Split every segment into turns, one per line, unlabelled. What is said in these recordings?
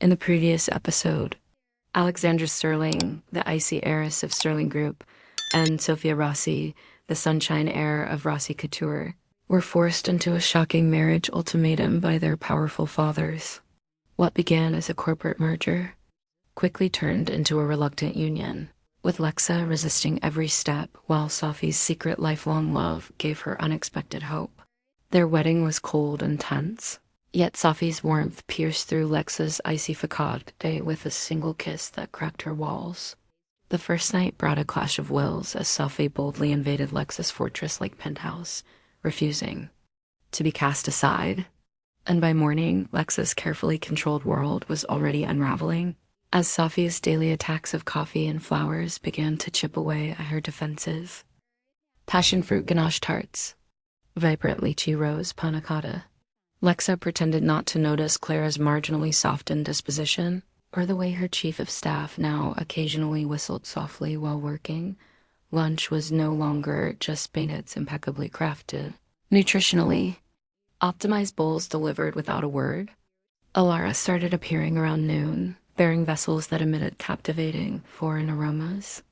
In the previous episode, Alexandra Sterling, the icy heiress of Sterling Group, and Sophia Rossi, the sunshine heir of Rossi Couture, were forced into a shocking marriage ultimatum by their powerful fathers. What began as a corporate merger quickly turned into a reluctant union, with Lexa resisting every step while Sophie's secret lifelong love gave her unexpected hope. Their wedding was cold and tense, yet Sophie's warmth pierced through Lexa's icy facade with a single kiss that cracked her walls. The first night brought a clash of wills as Sophie boldly invaded Lexa's fortress-like penthouse, refusing to be cast aside. And by morning, Lexa's carefully controlled world was already unraveling, as Sophie's daily attacks of coffee and flowers began to chip away at her defenses. Passion fruit ganache tarts, vibrant lychee rose panna cotta. Lexa pretended not to notice Clara's marginally softened disposition, or the way her chief of staff now occasionally whistled softly while working. Lunch was no longer just bandits impeccably crafted. Nutritionally, optimized bowls delivered without a word. Alara started appearing around noon, bearing vessels that emitted captivating foreign aromas.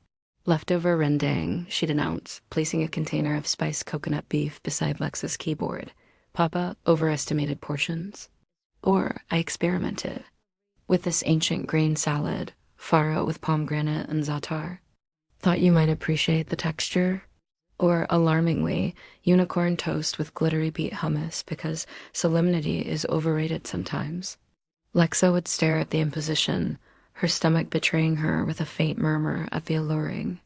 Leftover rendang, she'd announce, placing a container of spiced coconut beef beside Lexa's keyboard. Papa overestimated portions. Or I experimented with this ancient grain salad, farro with pomegranate and za'atar. Thought you might appreciate the texture. Or, alarmingly, unicorn toast with glittery beet hummus because solemnity is overrated sometimes. Lexa would stare at the imposition, her stomach betraying her with a faint murmur at the alluring.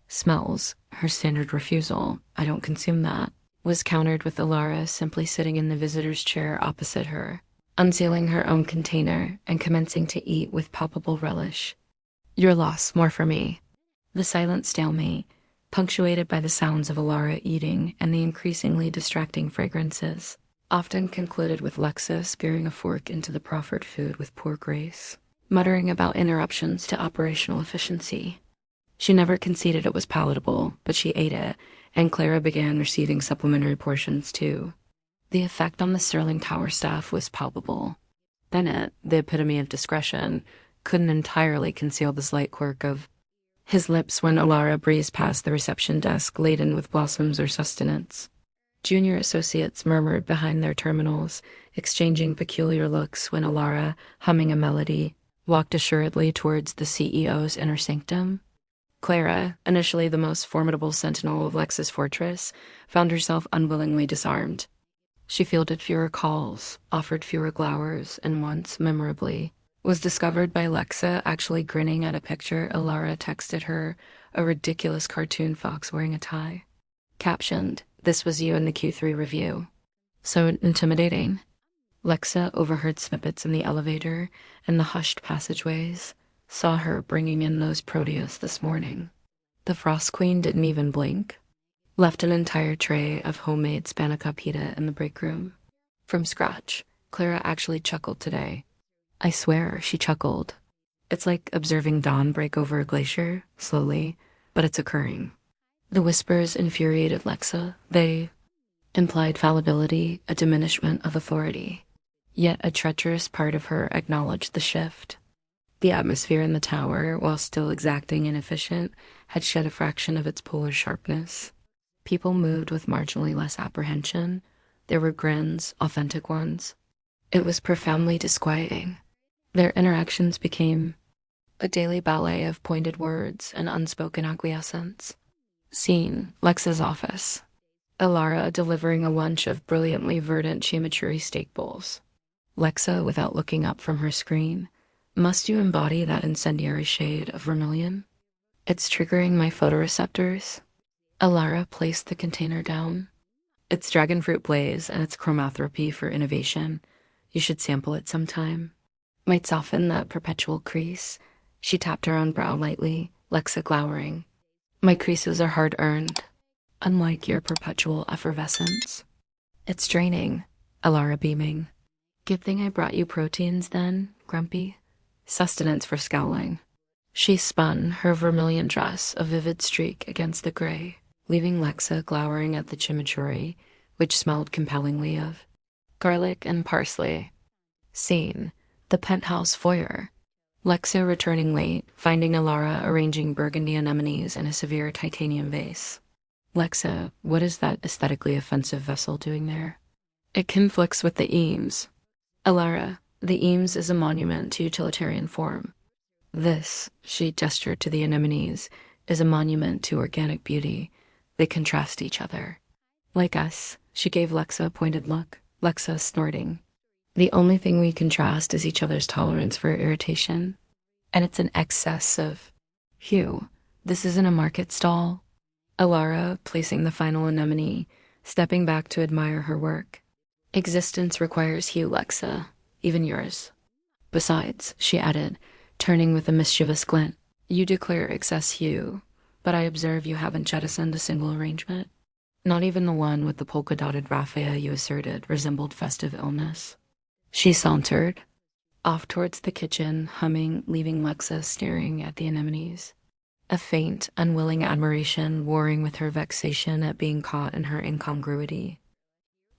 Smells, her standard refusal, I don't consume that, was countered with Alara simply sitting in the visitor's chair opposite her, unsealing her own container and commencing to eat with palpable relish. Your loss, more for me. The silent stalemate, punctuated by the sounds of Alara eating and the increasingly distracting fragrances, often concluded with Lexa spearing a fork into the proffered food with poor grace, muttering about interruptions to operational efficiency. She never conceded it was palatable, but she ate it, and Clara began receiving supplementary portions too. The effect on the Sterling Tower staff was palpable. Bennett, the epitome of discretion, couldn't entirely conceal the slight quirk of his lips when Alara breezed past the reception desk laden with blossoms or sustenance. Junior associates murmured behind their terminals, exchanging peculiar looks when Alara, humming a melody, walked assuredly towards the CEO's inner sanctum. Clara, initially the most formidable sentinel of Lexa's fortress, found herself unwillingly disarmed. She fielded fewer calls, offered fewer glowers, and once, memorably, was discovered by Lexa actually grinning at a picture Alara texted her, a ridiculous cartoon fox wearing a tie. Captioned, "This was you in the Q3 review." So intimidating. Lexa overheard snippets in the elevator and the hushed passageways, saw her bringing in those Proteus this morning. The Frost Queen didn't even blink. Left an entire tray of homemade Spanica pita in the break room. From scratch, Clara actually chuckled today. I swear, she chuckled. It's like observing dawn break over a glacier, slowly, but it's occurring. The whispers infuriated Lexa. They implied fallibility, a diminishment of authority. Yet a treacherous part of her acknowledged the shift. The atmosphere in the tower, while still exacting and efficient, had shed a fraction of its polar sharpness. People moved with marginally less apprehension. There were grins, authentic ones. It was profoundly disquieting. Their interactions became a daily ballet of pointed words and unspoken acquiescence. Scene, Lexa's office. Alara delivering a lunch of brilliantly verdant chimichurri steak bowls. Lexa, without looking up from her screen, must you embody that incendiary shade of vermilion? It's triggering my photoreceptors. Alara placed the container down. It's dragon fruit blaze and it's chromatherapy for innovation. You should sample it sometime. Might soften that perpetual crease. She tapped her own brow lightly, Lexa glowering. My creases are hard-earned, unlike your perpetual effervescence. It's draining, Alara beaming. Good thing I brought you proteins then, Grumpy. Sustenance for scowling. She spun her vermilion dress a vivid streak against the gray, leaving Lexa glowering at the chimichurri, which smelled compellingly of garlic and parsley. Scene, The penthouse foyer. Lexa returning late, finding Alara arranging burgundy anemones in a severe titanium vase. Lexa, what is that aesthetically offensive vessel doing there? It conflicts with the Eames. Alara, the Eames is a monument to utilitarian form. This, she gestured to the anemones, is a monument to organic beauty. They contrast each other. Like us, she gave Lexa a pointed look, Lexa snorting. The only thing we contrast is each other's tolerance for irritation. And it's an excess of hue. This isn't a market stall. Alara, placing the final anemone, stepping back to admire her work. Existence requires hue, Lexa, even yours. Besides, she added, turning with a mischievous glint, you declare excess hue, but I observe you haven't jettisoned a single arrangement. Not even the one with the polka-dotted raffia you asserted resembled festive illness. She sauntered off towards the kitchen, humming, leaving Lexa staring at the anemones. A faint, unwilling admiration warring with her vexation at being caught in her incongruity.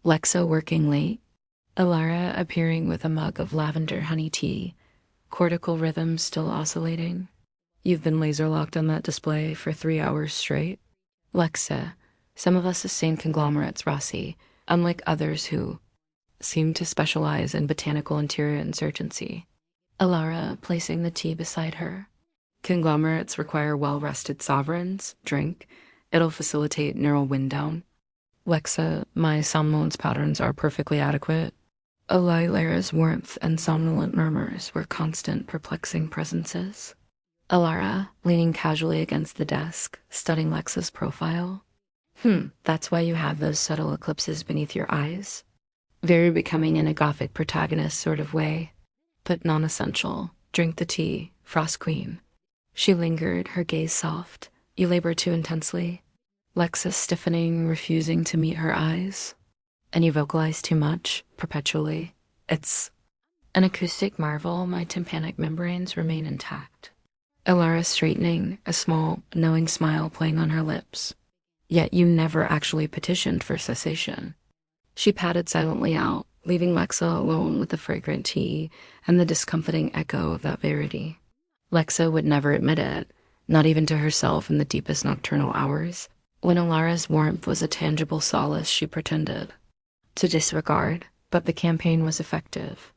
Lexa working late, Alara appearing with a mug of lavender honey tea, cortical rhythms still oscillating. You've been laser-locked on that display for 3 hours straight? Lexa, some of us sustain conglomerates, Rossi, unlike others who seem to specialize in botanical interior insurgency. Alara, placing the tea beside her. Conglomerates require well-rested sovereigns. Drink. It'll facilitate neural wind-down. Lexa, my somnolence patterns are perfectly adequate. Lara's warmth and somnolent murmurs were constant, perplexing presences. Alara, leaning casually against the desk, studying Lexa's profile. That's why you have those subtle eclipses beneath your eyes. Very becoming in a gothic protagonist sort of way, but non-essential. Drink the tea, Frost Queen. She lingered, her gaze soft. You labor too intensely. Lexa stiffening, refusing to meet her eyes. And you vocalize too much, perpetually. It's an acoustic marvel. My tympanic membranes remain intact. Alara straightening, a small, knowing smile playing on her lips. Yet you never actually petitioned for cessation. She padded silently out, leaving Lexa alone with the fragrant tea and the discomforting echo of that verity. Lexa would never admit it, not even to herself in the deepest nocturnal hours. When Alara's warmth was a tangible solace, she pretended to disregard, but the campaign was effective.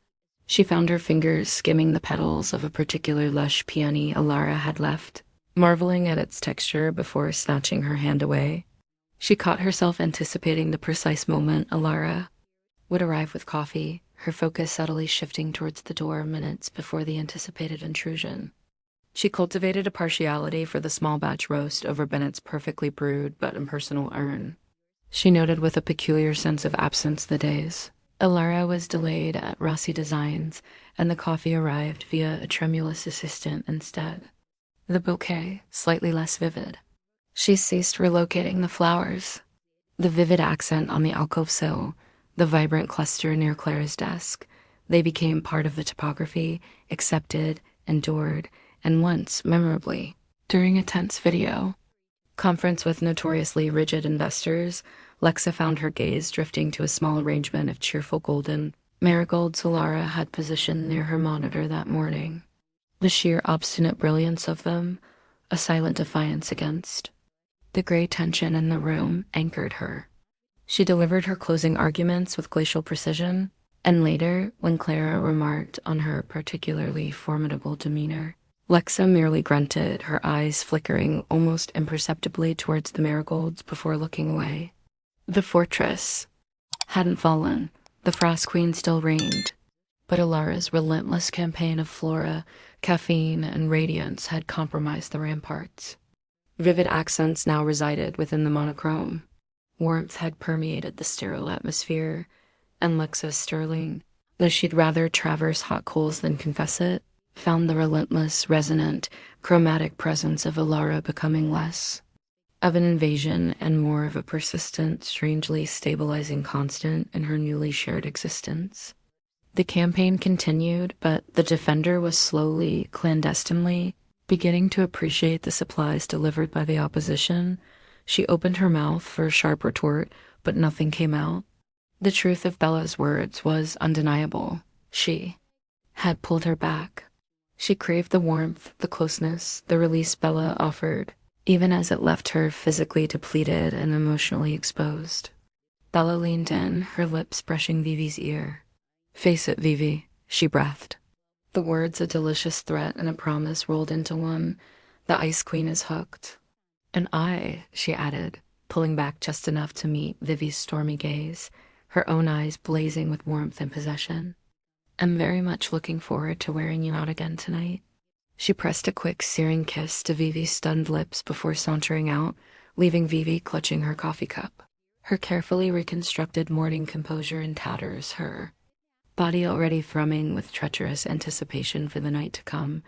She found her fingers skimming the petals of a particular lush peony Alara had left, marveling at its texture before snatching her hand away. She caught herself anticipating the precise moment Alara would arrive with coffee, her focus subtly shifting towards the door minutes before the anticipated intrusion. She cultivated a partiality for the small batch roast over Bennett's perfectly brewed but impersonal urn. She noted with a peculiar sense of absence the days. Alara was delayed at Rossi Designs, and the coffee arrived via a tremulous assistant instead. The bouquet, slightly less vivid. She ceased relocating the flowers. The vivid accent on the alcove sill, the vibrant cluster near Clara's desk, they became part of the topography, accepted, endured, and once, memorably, during a tense video conference with notoriously rigid investors, Lexa found her gaze drifting to a small arrangement of cheerful golden marigolds Alara had positioned near her monitor that morning. The sheer obstinate brilliance of them, a silent defiance against the gray tension in the room, anchored her. She delivered her closing arguments with glacial precision, and later, when Clara remarked on her particularly formidable demeanor, Lexa merely grunted, her eyes flickering almost imperceptibly towards the marigolds before looking away. The fortress hadn't fallen. The Frost Queen still reigned. But Alara's relentless campaign of flora, caffeine, and radiance had compromised the ramparts. Vivid accents now resided within the monochrome. Warmth had permeated the sterile atmosphere, and Lexa Sterling, though she'd rather traverse hot coals than confess it, found the relentless, resonant, chromatic presence of Alara becoming less of an invasion and more of a persistent, strangely stabilizing constant in her newly shared existence. The campaign continued, but the defender was slowly, clandestinely, beginning to appreciate the supplies delivered by the opposition. She opened her mouth for a sharp retort, but nothing came out. The truth of Bella's words was undeniable. She had pulled her back. She craved the warmth, the closeness, the release Bella offered, even as it left her physically depleted and emotionally exposed. Bella leaned in, her lips brushing Vivy's ear. "Face it, Vivy," she breathed. The words a delicious threat and a promise rolled into one. "The Ice Queen is hooked." "And I," she added, pulling back just enough to meet Vivy's stormy gaze, her own eyes blazing with warmth and possession. "I'm very much looking forward to wearing you out again tonight." She pressed a quick, searing kiss to Vivy's stunned lips before sauntering out, leaving Vivy clutching her coffee cup. Her carefully reconstructed morning composure in tatters, her body already thrumming with treacherous anticipation for the night to come.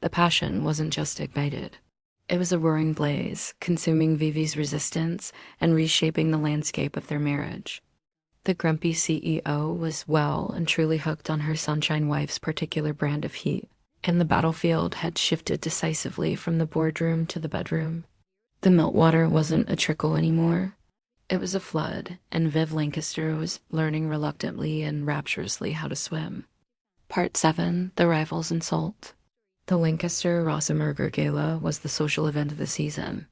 The passion wasn't just ignited. It was a roaring blaze, consuming Vivy's resistance and reshaping the landscape of their marriage. The grumpy CEO was well and truly hooked on her sunshine wife's particular brand of heat, and the battlefield had shifted decisively from the boardroom to the bedroom. The meltwater wasn't a trickle anymore. It was a flood, and Viv Lancaster was learning reluctantly and rapturously how to swim. Part 7, The Rival's Insult. The Lancaster Rosenberger Gala was the social event of the season.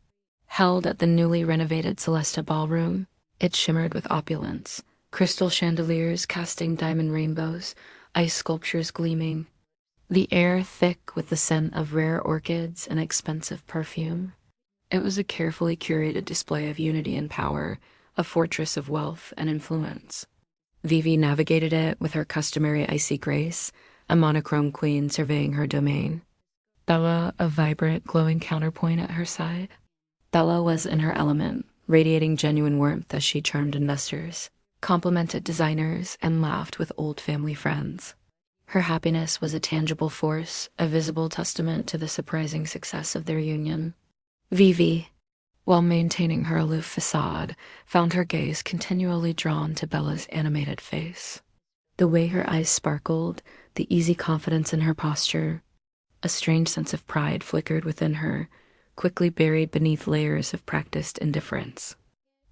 Held at the newly renovated Celesta Ballroom, it shimmered with opulence, crystal chandeliers casting diamond rainbows, ice sculptures gleaming, the air thick with the scent of rare orchids and expensive perfume. It was a carefully curated display of unity and power, a fortress of wealth and influence. Vivy navigated it with her customary icy grace, a monochrome queen surveying her domain. Bella, a vibrant, glowing counterpoint at her side. Bella was in her element, radiating genuine warmth as she charmed investors, complimented designers, and laughed with old family friends. Her happiness was a tangible force, a visible testament to the surprising success of their union. Vivy, while maintaining her aloof facade, found her gaze continually drawn to Bella's animated face. The way her eyes sparkled, the easy confidence in her posture, a strange sense of pride flickered within her, quickly buried beneath layers of practiced indifference.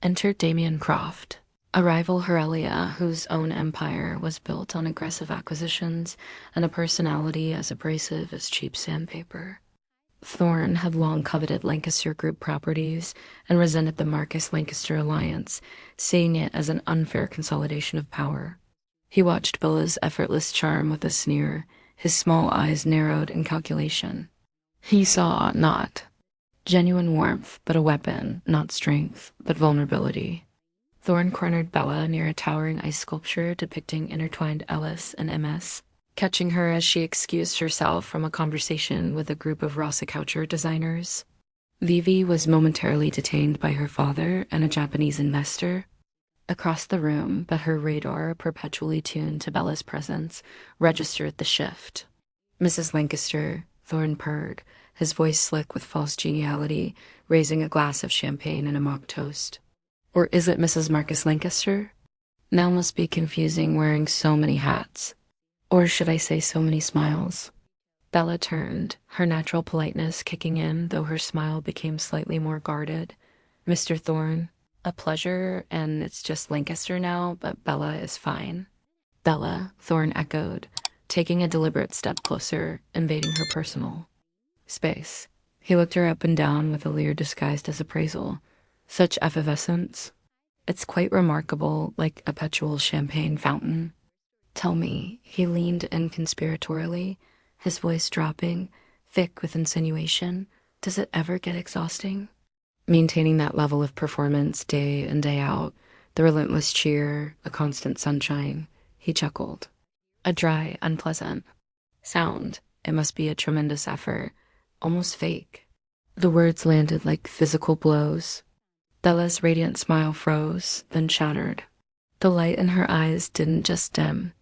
Enter Damien Croft, a rival Herelia whose own empire was built on aggressive acquisitions and a personality as abrasive as cheap sandpaper. Thorne had long coveted Lancaster Group properties and resented the Marquez-Lancaster alliance, seeing it as an unfair consolidation of power. He watched Bella's effortless charm with a sneer, his small eyes narrowed in calculation. He saw not genuine warmth, but a weapon, not strength, but vulnerability. Thorne cornered Bella near a towering ice sculpture depicting intertwined Ellis and MS, catching her as she excused herself from a conversation with a group of Rossicoucher designers. Vivy was momentarily detained by her father and a Japanese investor. Across the room, but her radar, perpetually tuned to Bella's presence, registered the shift. "Mrs. Lancaster," Thorne purred, his voice slick with false geniality, raising a glass of champagne and a mock toast. "Or is it Mrs. Marcus Lancaster? Now must be confusing wearing so many hats. Or should I say so many smiles?" Bella turned, her natural politeness kicking in, though her smile became slightly more guarded. "Mr. Thorne, a pleasure, and it's just Lancaster now, but Bella is fine." "Bella," Thorne echoed, taking a deliberate step closer, invading her personal space. He looked her up and down with a leer disguised as appraisal. "Such effervescence. It's quite remarkable, like a perpetual champagne fountain. Tell me," he leaned in conspiratorially, his voice dropping, thick with insinuation, "does it ever get exhausting? Maintaining that level of performance day in, day out, the relentless cheer, the constant sunshine," he chuckled. "A dry, unpleasant sound. It must be a tremendous effort, almost fake." The words landed like physical blows. Bella's radiant smile froze, then shattered. The light in her eyes didn't just dim.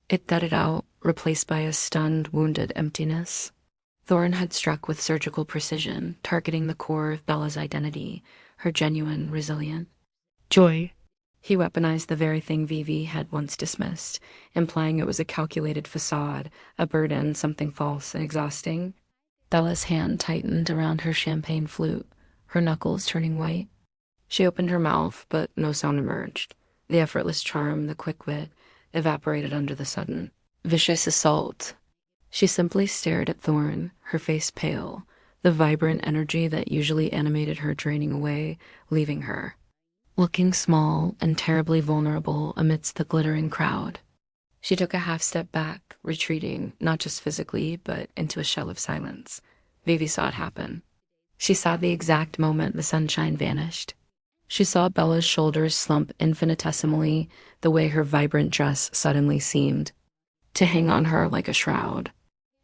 It thudded out, replaced by a stunned, wounded emptiness. Thorne had struck with surgical precision, targeting the core of Bella's identity, her genuine, resilient joy. He weaponized the very thing Vivy had once dismissed, implying it was a calculated facade, a burden, something false and exhausting. Bella's hand tightened around her champagne flute, her knuckles turning white. She opened her mouth, but no sound emerged. The effortless charm, the quick wit, evaporated under the sudden, vicious assault. She simply stared at Thorne, her face pale, the vibrant energy that usually animated her draining away, leaving her, looking small and terribly vulnerable amidst the glittering crowd. She took a half step back, retreating, not just physically, but into a shell of silence. Vivy saw it happen. She saw the exact moment the sunshine vanished. She saw Bella's shoulders slump infinitesimally, the way her vibrant dress suddenly seemed to hang on her like a shroud.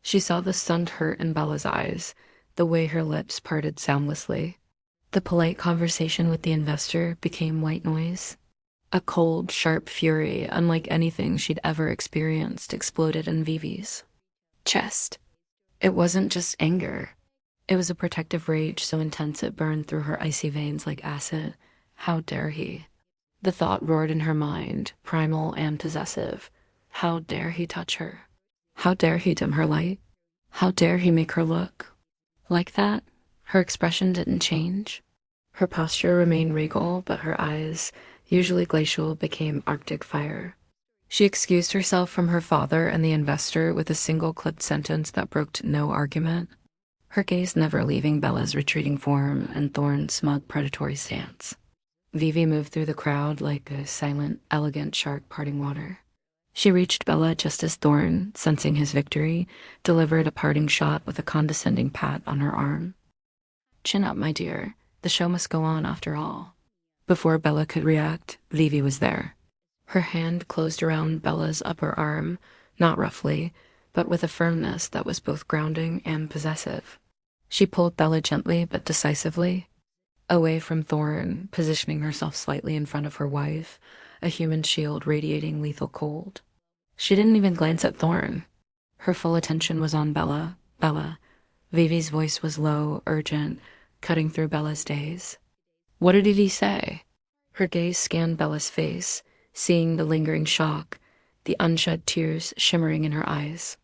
She saw the stunned hurt in Bella's eyes, the way her lips parted soundlessly. The polite conversation with the investor became white noise. A cold, sharp fury, unlike anything she'd ever experienced, exploded in Vivy's chest. It wasn't just anger. It was a protective rage so intense it burned through her icy veins like acid. How dare he? The thought roared in her mind, primal and possessive. How dare he touch her? How dare he dim her light? How dare he make her look like that? Her expression didn't change. Her posture remained regal, but her eyes, usually glacial, became arctic fire. She excused herself from her father and the investor with a single clipped sentence that broke no argument, her gaze never leaving Bella's retreating form and Thorne's smug predatory stance. Vivy moved through the crowd like a silent, elegant shark parting water. She reached Bella just as Thorne, sensing his victory, delivered a parting shot with a condescending pat on her arm. "Chin up, my dear. The show must go on after all." Before Bella could react, Vivy was there. Her hand closed around Bella's upper arm, not roughly, but with a firmness that was both grounding and possessive. She pulled Bella gently but decisively away from Thorne, positioning herself slightly in front of her wife, a human shield radiating lethal cold. She didn't even glance at Thorne. Her full attention was on Bella. Bella. Vivy's voice was low, urgent, cutting through Bella's daze. "What did he say?" Her gaze scanned Bella's face, seeing the lingering shock, the unshed tears shimmering in her eyes.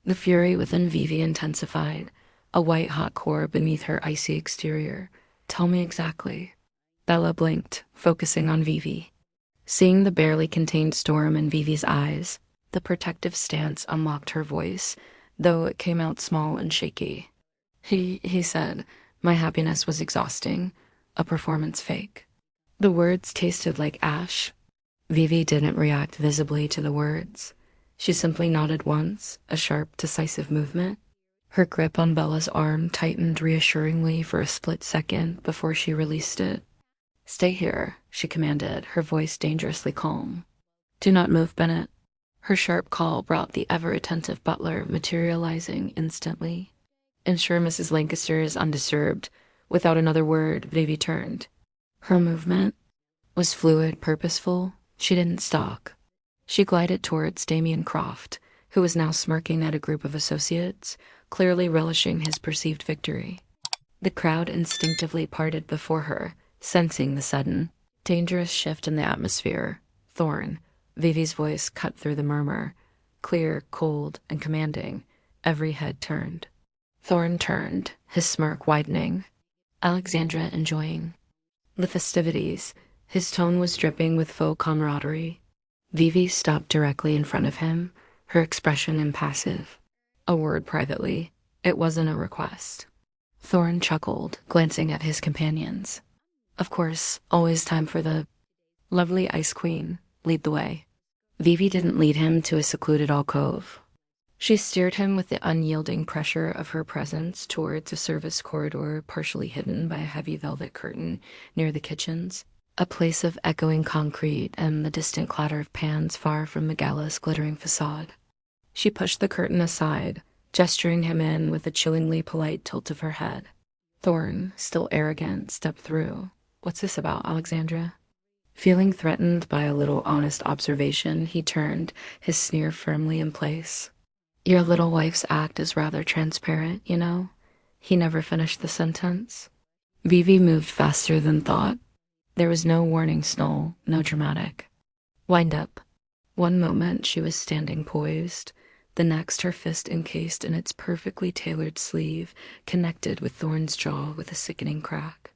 The fury within Vivy intensified, a white-hot core beneath her icy exterior. "Tell me exactly." Bella blinked, focusing on Vivy. Seeing the barely contained storm in Vivy's eyes, the protective stance unlocked her voice, though it came out small and shaky. He said, "My happiness was exhausting, a performance fake." The words tasted like ash. Vivy didn't react visibly to the words. She simply nodded once, a sharp, decisive movement. Her grip on Bella's arm tightened reassuringly for a split second before she released it. "Stay here," she commanded, her voice dangerously calm. "Do not move, Bennett." Her sharp call brought the ever-attentive butler materializing instantly. "Ensure Mrs. Lancaster is undisturbed." Without another word, Vivy turned. Her movement was fluid, purposeful. She didn't stalk. She glided towards Damien Croft, who was now smirking at a group of associates, clearly relishing his perceived victory. The crowd instinctively parted before her, sensing the sudden, dangerous shift in the atmosphere. "Thorne." Vivy's voice cut through the murmur, clear, cold, and commanding. Every head turned. Thorne turned, his smirk widening. Alexandra enjoying the festivities. His tone was dripping with faux camaraderie. Vivy stopped directly in front of him, her expression impassive. "A word privately. It wasn't a request." Thorne chuckled, glancing at his companions. "Of course, always time for the lovely Ice Queen. Lead the way." Vivy didn't lead him to a secluded alcove. She steered him with the unyielding pressure of her presence towards a service corridor partially hidden by a heavy velvet curtain near the kitchens, a place of echoing concrete and the distant clatter of pans far from the gala's glittering facade. She pushed the curtain aside, gesturing him in with a chillingly polite tilt of her head. Thorne, still arrogant, stepped through. "What's this about, Alexandra?" Feeling threatened by a little honest observation, he turned, his sneer firmly in place. "Your little wife's act is rather transparent, you know." He never finished the sentence. Vivy moved faster than thought. There was no warning snowl, no dramatic wind up. One moment she was standing poised, the next her fist encased in its perfectly tailored sleeve connected with Thorne's jaw with a sickening crack.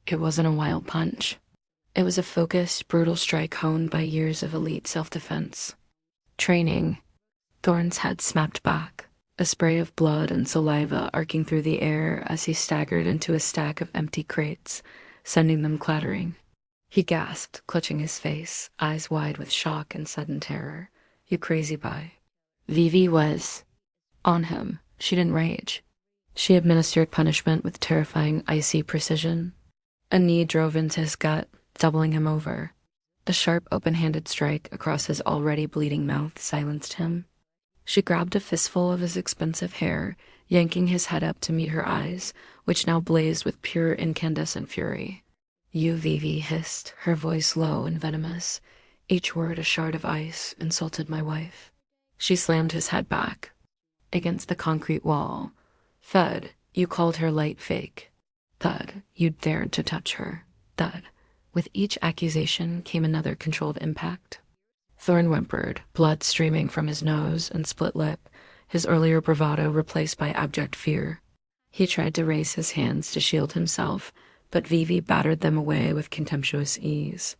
It wasn't a wild punch. It was a focused, brutal strike honed by years of elite self-defense. Training. Thorne's head snapped back. a spray of blood and saliva arcing through the air as he staggered into a stack of empty crates, sending them clattering. He gasped, clutching his face, eyes wide with shock and sudden terror. "You crazy boy." Vivy was on him. She didn't rage. She administered punishment with terrifying, icy precision. A knee drove into his gut, doubling him over. A sharp, open-handed strike across his already bleeding mouth silenced him. She grabbed a fistful of his expensive hair, yanking his head up to meet her eyes, which now blazed with pure incandescent fury. "You," Vivy hissed, her voice low and venomous. Each word a shard of ice, insulted my wife. She slammed his head back against the concrete wall. "Thud, you called her light fake." "Thud, you dared to touch her." Thud. With each accusation came another controlled impact. Thorn whimpered, blood streaming from his nose and split lip, his earlier bravado replaced by abject fear. He tried to raise his hands to shield himself, but Vivy battered them away with contemptuous ease.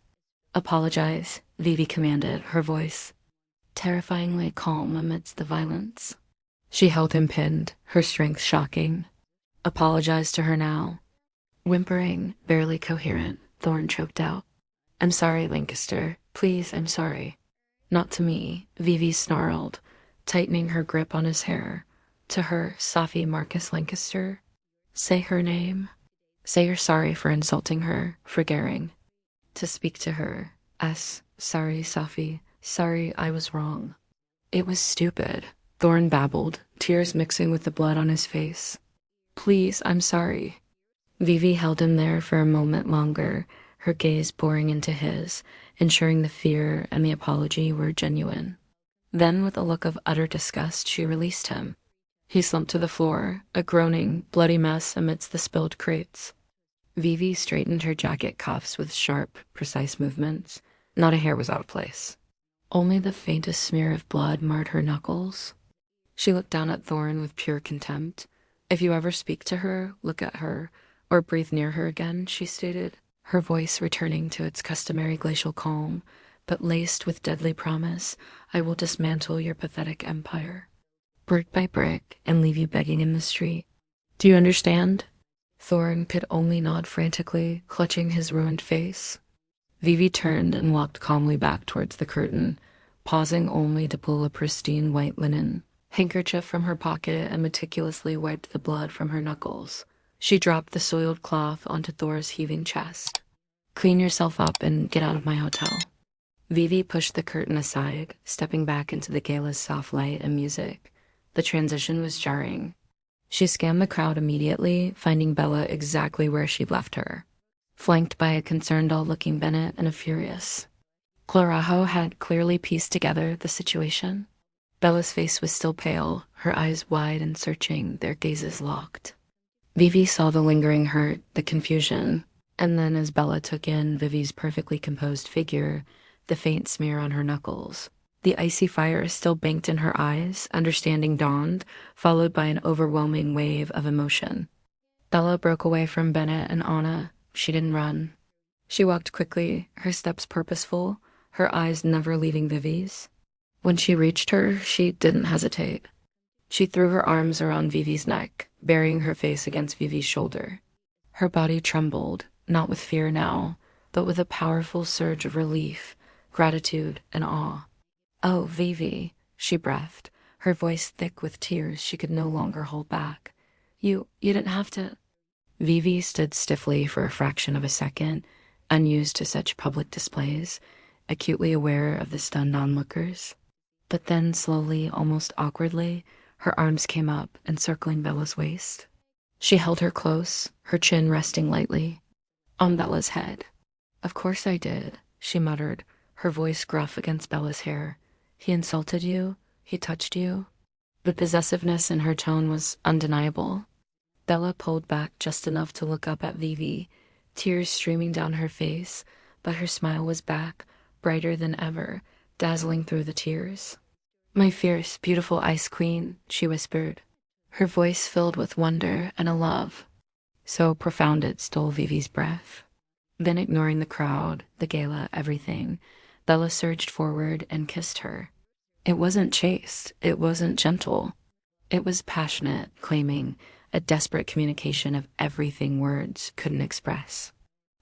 "Apologize," Vivy commanded, her voice terrifyingly calm amidst the violence. She held him pinned, her strength shocking. "Apologize to her now." Whimpering, barely coherent, Thorn choked out, "I'm sorry, Lancaster. Please, I'm sorry." "Not to me," Vivy snarled, tightening her grip on his hair. "To her, Safi Marcus Lancaster. Say her name. Say you're sorry for insulting her, for daring to speak to her. Sorry, Safi. Sorry, I was wrong." "It was stupid," Thorn babbled, tears mixing with the blood on his face. "Please, I'm sorry." Vivy held him there for a moment longer, her gaze boring into his, ensuring the fear and the apology were genuine. Then, with a look of utter disgust, she released him. He slumped to the floor, a groaning, bloody mess amidst the spilled crates. Vivy straightened her jacket cuffs with sharp, precise movements. Not a hair was out of place. Only the faintest smear of blood marred her knuckles. She looked down at Thorn with pure contempt. "If you ever speak to her, look at her, or breathe near her again," she stated, her voice returning to its customary glacial calm, but laced with deadly promise. "I will dismantle your pathetic empire, brick by brick, and leave you begging in the street. Do you understand?" Thorn could only nod frantically, clutching his ruined face. Vivy turned and walked calmly back towards the curtain, pausing only to pull a pristine white linen handkerchief from her pocket and meticulously wiped the blood from her knuckles. She dropped the soiled cloth onto Thor's heaving chest. "Clean yourself up and get out of my hotel." Vivy pushed the curtain aside, stepping back into the gala's soft light and music. The transition was jarring. She scanned the crowd immediately, finding Bella exactly where she'd left her, flanked by a concerned all-looking Bennett and a furious Clarajo had clearly pieced together the situation. Bella's face was still pale, her eyes wide and searching, their gazes locked. Vivy saw the lingering hurt, the confusion, and then as Bella took in Vivy's perfectly composed figure, the faint smear on her knuckles. The icy fire still banked in her eyes, understanding dawned, followed by an overwhelming wave of emotion. Bella broke away from Bennett and Anna. She didn't run. She walked quickly, her steps purposeful, her eyes never leaving Vivy's. When she reached her, she didn't hesitate. She threw her arms around Vivy's neck, burying her face against Vivy's shoulder. Her body trembled, not with fear now, but with a powerful surge of relief, gratitude, and awe. "Oh, Vivy," she breathed, her voice thick with tears she could no longer hold back. You didn't have to." Vivy stood stiffly for a fraction of a second, unused to such public displays, acutely aware of the stunned onlookers. But then, slowly, almost awkwardly, her arms came up, encircling Bella's waist. She held her close, her chin resting lightly on Bella's head. "Of course I did," she muttered, her voice gruff against Bella's hair. "He insulted you? He touched you?" The possessiveness in her tone was undeniable. Bella pulled back just enough to look up at Vivy, tears streaming down her face, but her smile was back, brighter than ever, dazzling through the tears. "My fierce, beautiful ice queen," she whispered, her voice filled with wonder and a love so profound it stole Vivy's breath. Then, ignoring the crowd, the gala, everything, Bella surged forward and kissed her. It wasn't chaste, it wasn't gentle. It was passionate, claiming a desperate communication of everything words couldn't express.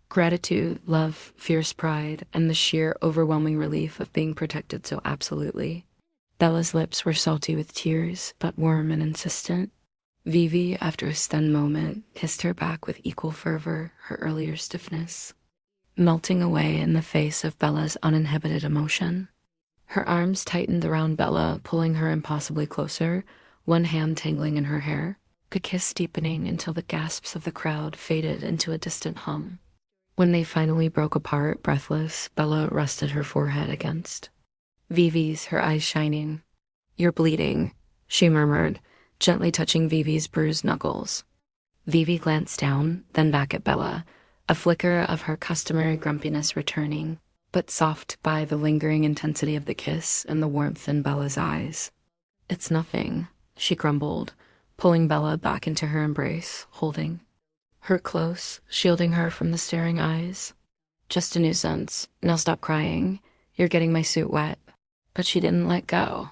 Gratitude, love, fierce pride, and the sheer overwhelming relief of being protected so absolutely. Bella's lips were salty with tears, but warm and insistent. Vivy, after a stunned moment, kissed her back with equal fervor, her earlier stiffness melting away in the face of Bella's uninhibited emotion. Her arms tightened around Bella, pulling her impossibly closer, one hand tangling in her hair, the kiss deepening until the gasps of the crowd faded into a distant hum. When they finally broke apart, breathless, Bella rested her forehead against Vivy's, her eyes shining. "You're bleeding," she murmured, gently touching Vivy's bruised knuckles. Vivy glanced down, then back at Bella, a flicker of her customary grumpiness returning, but soft by the lingering intensity of the kiss and the warmth in Bella's eyes. "It's nothing," she grumbled, pulling Bella back into her embrace, holding her close, shielding her from the staring eyes. "Just a nuisance. Now stop crying. You're getting my suit wet." But she didn't let go.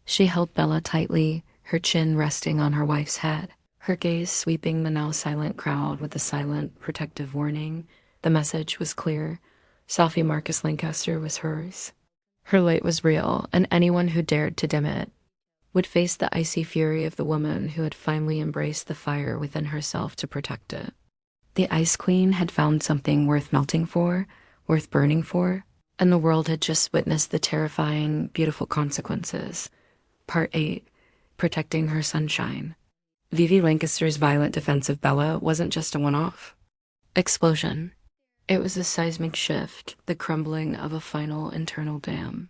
She held Bella tightly, her chin resting on her wife's head, her gaze sweeping the now silent crowd with a silent, protective warning. The message was clear. Sophie Marcus Lancaster was hers. Her light was real, and anyone who dared to dim it would face the icy fury of the woman who had finally embraced the fire within herself to protect it. The Ice Queen had found something worth melting for, worth burning for, and the world had just witnessed the terrifying, beautiful consequences. Part 8. Protecting her sunshine. Vivy Lancaster's violent defense of Bella wasn't just a one-off explosion. It was a seismic shift, the crumbling of a final internal dam.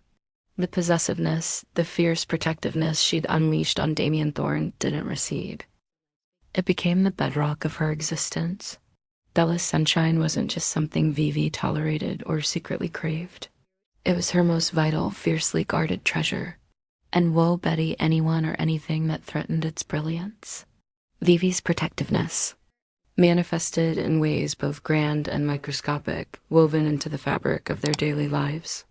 The possessiveness, the fierce protectiveness she'd unleashed on Damien Thorne didn't recede. It became the bedrock of her existence. Bella's sunshine wasn't just something Vivy tolerated or secretly craved. It was her most vital, fiercely guarded treasure. And woe betty anyone or anything that threatened its brilliance. Vivy's protectiveness, manifested in ways both grand and microscopic, woven into the fabric of their daily lives.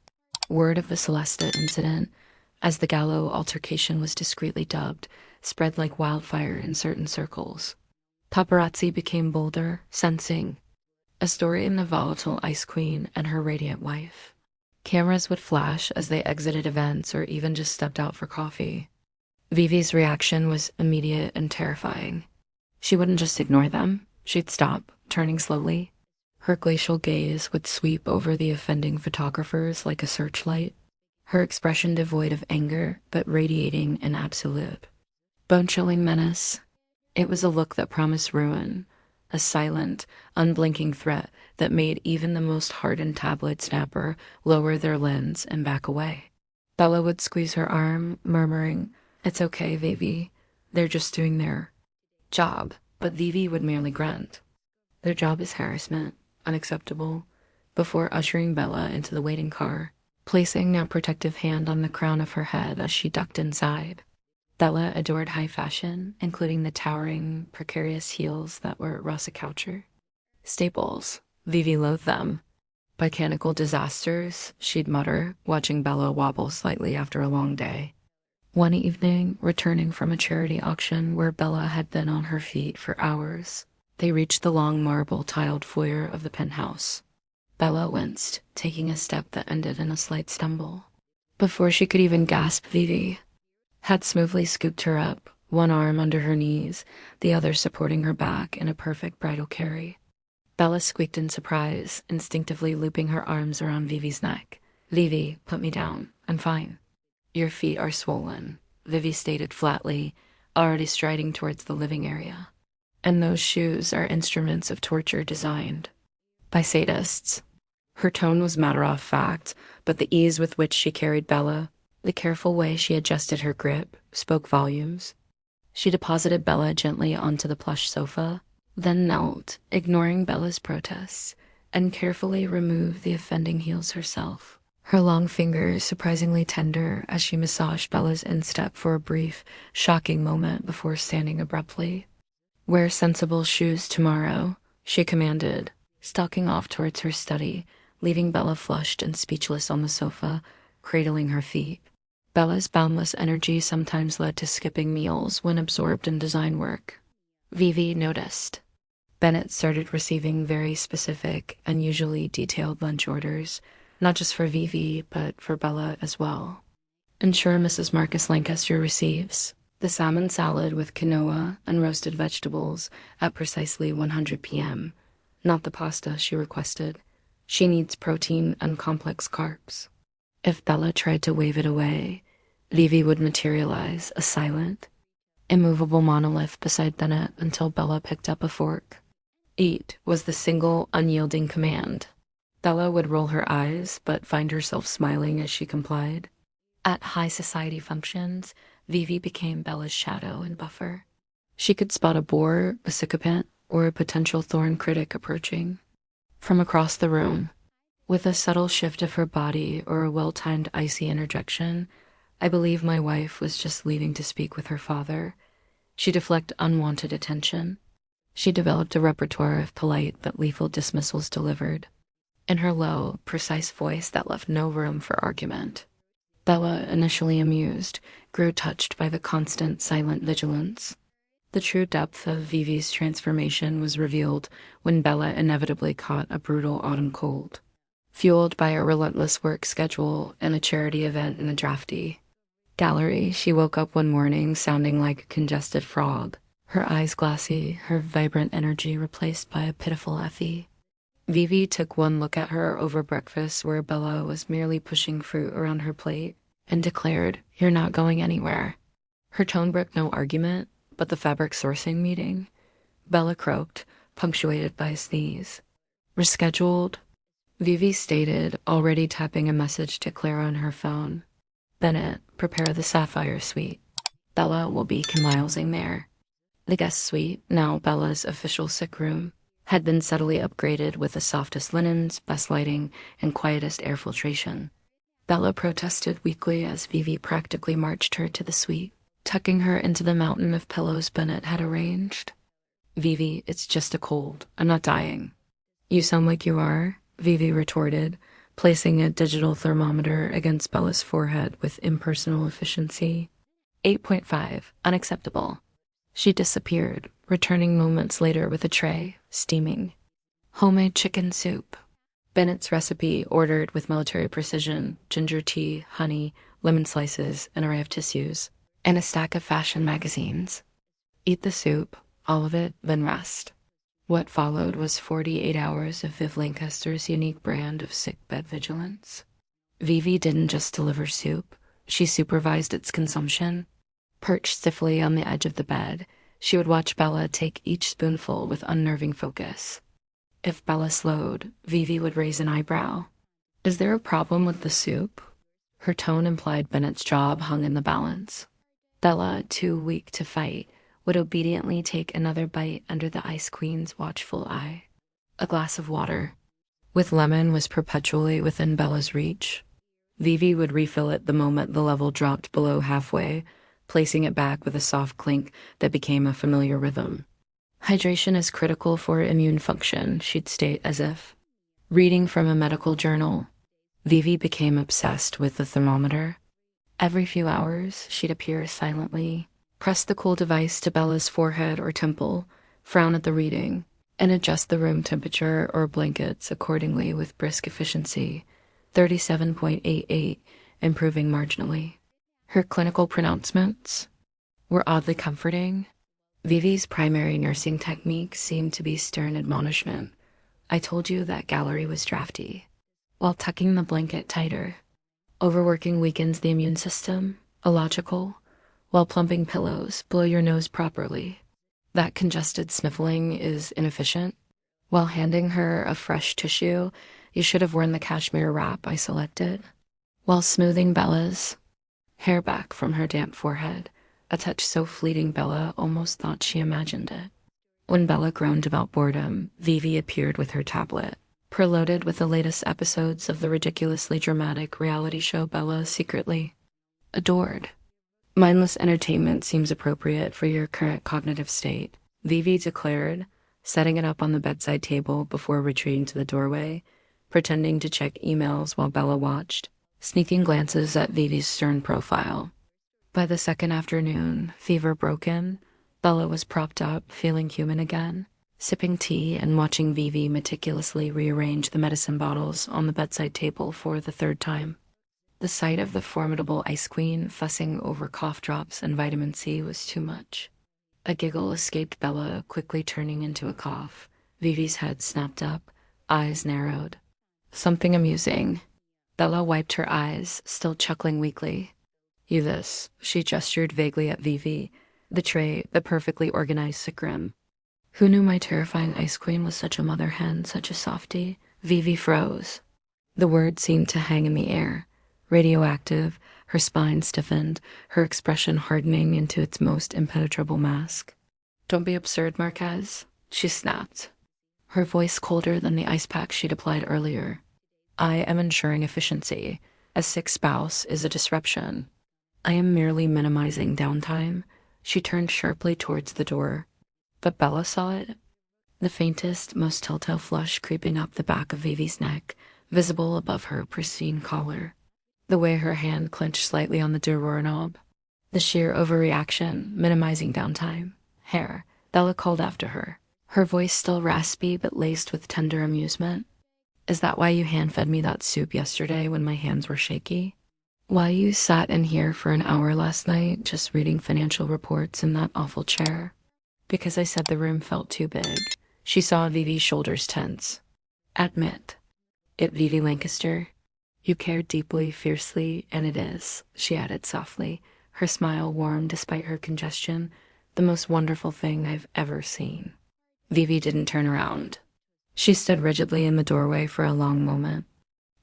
Word of the Celesta incident, as the Gallo altercation was discreetly dubbed, spread like wildfire in certain circles. Paparazzi became bolder, sensing a story in the volatile Ice Queen and her radiant wife. Cameras would flash as they exited events or even just stepped out for coffee. Vivy's reaction was immediate and terrifying. She wouldn't just ignore them. She'd stop, turning slowly. Her glacial gaze would sweep over the offending photographers like a searchlight, her expression devoid of anger but radiating an absolute, bone-chilling menace. It was a look that promised ruin, a silent, unblinking threat that made even the most hardened tabloid snapper lower their lens and back away. Bella would squeeze her arm, murmuring, "It's okay, Vivy. They're just doing their job." But Vivy would merely grunt. "Their job is harassment, unacceptable," before ushering Bella into the waiting car, placing a protective hand on the crown of her head as she ducked inside. Bella adored high fashion, including the towering, precarious heels that were Rasa culture. Staples. Vivy loathed them. "Mechanical disasters," she'd mutter, watching Bella wobble slightly after a long day. One evening, returning from a charity auction where Bella had been on her feet for hours, they reached the long marble-tiled foyer of the penthouse. Bella winced, taking a step that ended in a slight stumble. Before she could even gasp, Vivy had smoothly scooped her up, one arm under her knees, the other supporting her back in a perfect bridal carry. Bella squeaked in surprise, instinctively looping her arms around Vivy's neck. "Vivy, put me down. I'm fine." "Your feet are swollen," Vivy stated flatly, already striding towards the living area. "And those shoes are instruments of torture designed by sadists." Her tone was matter-of-fact, but the ease with which she carried Bella, the careful way she adjusted her grip, spoke volumes. She deposited Bella gently onto the plush sofa, then knelt, ignoring Bella's protests, and carefully removed the offending heels herself. Her long fingers surprisingly tender as she massaged Bella's instep for a brief, shocking moment before standing abruptly. "Wear sensible shoes tomorrow," she commanded, stalking off towards her study, leaving Bella flushed and speechless on the sofa, cradling her feet. Bella's boundless energy sometimes led to skipping meals when absorbed in design work. Vivy noticed. Bennett started receiving very specific and usually detailed lunch orders, not just for Vivy, but for Bella as well. Ensure Mrs. Marcus Lancaster receives the salmon salad with quinoa and roasted vegetables at precisely 100 p.m., not the pasta she requested. She needs protein and complex carbs. If Bella tried to wave it away, Vivy would materialize a silent, immovable monolith beside Bennett until Bella picked up a fork. Eat was the single, unyielding command. Bella would roll her eyes, but find herself smiling as she complied. At high society functions, Vivy became Bella's shadow and buffer. She could spot a bore, a sycophant, or a potential thorn critic approaching. From across the room, with a subtle shift of her body or a well-timed icy interjection, I believe my wife was just leaving to speak with her father. She'd deflect unwanted attention. She developed a repertoire of polite but lethal dismissals delivered, in her low, precise voice that left no room for argument. Bella, initially amused, grew touched by the constant, silent vigilance. The true depth of Vivy's transformation was revealed when Bella inevitably caught a brutal autumn cold, fueled by a relentless work schedule and a charity event in a drafty gallery. She woke up one morning sounding like a congested frog, her eyes glassy, her vibrant energy replaced by a pitiful Effie. Vivy took one look at her over breakfast where Bella was merely pushing fruit around her plate and declared, "You're not going anywhere." Her tone broke no argument, but the fabric sourcing meeting. Bella croaked, punctuated by a sneeze. "Rescheduled," Vivy stated, already tapping a message to Clara on her phone. "Bennett, prepare the Sapphire Suite. Bella will be chemilesing there." The guest suite, now Bella's official sick room, had been subtly upgraded with the softest linens, best lighting, and quietest air filtration. Bella protested weakly as Vivy practically marched her to the suite, tucking her into the mountain of pillows Bennett had arranged. "Vivy, it's just a cold. I'm not dying." "You sound like you are," Vivy retorted, placing a digital thermometer against Bella's forehead with impersonal efficiency. 8.5, unacceptable. She disappeared, returning moments later with a tray, steaming. Homemade chicken soup. Bennett's recipe, ordered with military precision, ginger tea, honey, lemon slices, an array of tissues, and a stack of fashion magazines. Eat the soup, all of it, then rest. What followed was 48 hours of Viv Lancaster's unique brand of sickbed vigilance. Vivy didn't just deliver soup, she supervised its consumption. Perched stiffly on the edge of the bed, she would watch Bella take each spoonful with unnerving focus. If Bella slowed, Vivy would raise an eyebrow. "Is there a problem with the soup?" Her tone implied Bennett's job hung in the balance. Bella, too weak to fight, would obediently take another bite under the Ice Queen's watchful eye. A glass of water, with lemon, was perpetually within Bella's reach. Vivy would refill it the moment the level dropped below halfway, placing it back with a soft clink that became a familiar rhythm. "Hydration is critical for immune function," she'd state as if reading from a medical journal. Vivy became obsessed with the thermometer. Every few hours, she'd appear silently, press the cool device to Bella's forehead or temple, frown at the reading, and adjust the room temperature or blankets accordingly with brisk efficiency, 37.88, improving marginally. Her clinical pronouncements were oddly comforting. Vivy's primary nursing technique seemed to be stern admonishment. "I told you that gallery was drafty," while tucking the blanket tighter. "Overworking weakens the immune system, illogical, while plumping pillows, blow your nose properly. That congested sniffling is inefficient." While handing her a fresh tissue, "You should have worn the cashmere wrap I selected." While smoothing Bella's hair back from her damp forehead, a touch so fleeting Bella almost thought she imagined it. When Bella groaned about boredom, Vivy appeared with her tablet, preloaded with the latest episodes of the ridiculously dramatic reality show Bella secretly adored. "Mindless entertainment seems appropriate for your current cognitive state," Vivy declared, setting it up on the bedside table before retreating to the doorway, pretending to check emails while Bella watched. sneaking glances at Vivy's stern profile. By the second afternoon, fever broken, Bella was propped up, feeling human again, sipping tea and watching Vivy meticulously rearrange the medicine bottles on the bedside table for the third time. The sight of the formidable ice queen fussing over cough drops and vitamin C was too much. A giggle escaped Bella, quickly turning into a cough. Vivy's head snapped up, eyes narrowed. Something amusing. Bella wiped her eyes, still chuckling weakly. You this, she gestured vaguely at Vivy, the tray, the perfectly organized sick room. Who knew my terrifying ice queen was such a mother hen, such a softie? Vivy froze. The word seemed to hang in the air. Radioactive, her spine stiffened, her expression hardening into its most impenetrable mask. Don't be absurd, Marquez, she snapped, her voice colder than the ice pack she'd applied earlier. I am ensuring efficiency. A sick spouse is a disruption. I am merely minimizing downtime. She turned sharply towards the door. But Bella saw it. The faintest, most telltale flush creeping up the back of Vivy's neck, visible above her pristine collar. The way her hand clenched slightly on the drawer knob. The sheer overreaction, minimizing downtime. Hair, Bella called after her, her voice still raspy but laced with tender amusement. Is that why you hand-fed me that soup yesterday when my hands were shaky? Why you sat in here for an hour last night just reading financial reports in that awful chair? Because I said the room felt too big. She saw Vivy's shoulders tense. Admit it, Vivy Lancaster. You care deeply, fiercely, and it is, she added softly, her smile warm despite her congestion, the most wonderful thing I've ever seen. Vivy didn't turn around. She stood rigidly in the doorway for a long moment.